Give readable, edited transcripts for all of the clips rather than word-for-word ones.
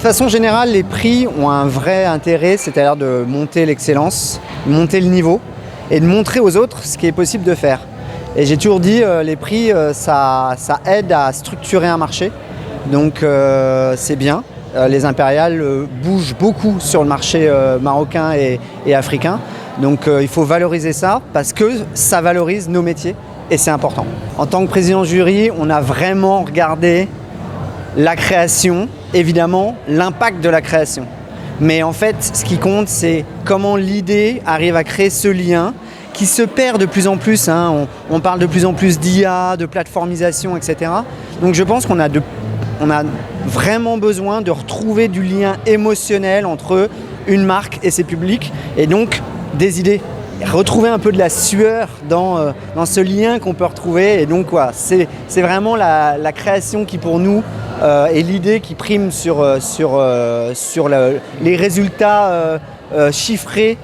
façon générale, les prix ont un vrai intérêt, c'est-à-dire de monter l'excellence, monter le niveau et de montrer aux autres ce qui est possible de faire. Et j'ai toujours dit, les prix, ça aide à structurer un marché, donc c'est bien. Les impériales bougent beaucoup sur le marché marocain et africain, donc il faut valoriser ça parce que ça valorise nos métiers et c'est important. En tant que président jury, on a vraiment regardé la création, évidemment l'impact de la création. Mais en fait, ce qui compte, c'est comment l'idée arrive à créer ce lien qui se perd de plus en plus. On parle de plus en plus d'IA, de plateformisation, etc. Donc je pense qu'on a vraiment besoin de retrouver du lien émotionnel entre une marque et ses publics, et donc des idées. Retrouver un peu de la sueur dans ce lien qu'on peut retrouver. Et donc c'est vraiment la création qui pour nous est l'idée qui prime sur les résultats chiffrés.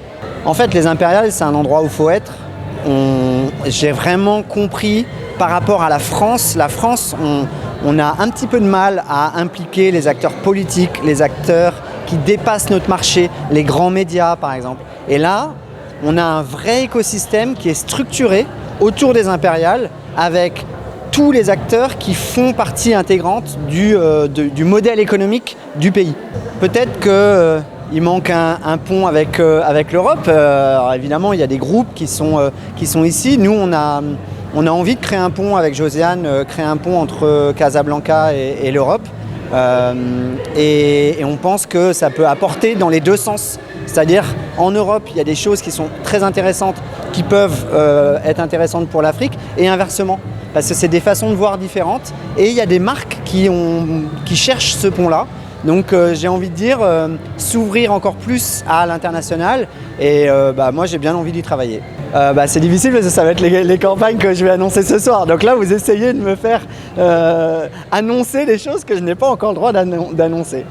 En fait, les impériales, c'est un endroit où il faut être. J'ai vraiment compris par rapport à la France. La France, on a un petit peu de mal à impliquer les acteurs politiques, les acteurs qui dépassent notre marché, les grands médias par exemple. Et là, on a un vrai écosystème qui est structuré autour des impériales avec tous les acteurs qui font partie intégrante du modèle économique du pays. Peut-être qu'il manque un pont avec l'Europe. Alors évidemment, il y a des groupes qui sont ici. Nous, on a envie de créer un pont avec Josiane, créer un pont entre Casablanca et l'Europe. Et on pense que ça peut apporter dans les deux sens. C'est-à-dire, en Europe, il y a des choses qui sont très intéressantes, qui peuvent être intéressantes pour l'Afrique, et inversement. Parce que c'est des façons de voir différentes. Et il y a des marques qui cherchent ce pont-là. Donc j'ai envie de dire, s'ouvrir encore plus à l'international. Et moi, j'ai bien envie d'y travailler. C'est difficile parce que ça va être les campagnes que je vais annoncer ce soir. Donc là, vous essayez de me faire annoncer des choses que je n'ai pas encore le droit d'annoncer.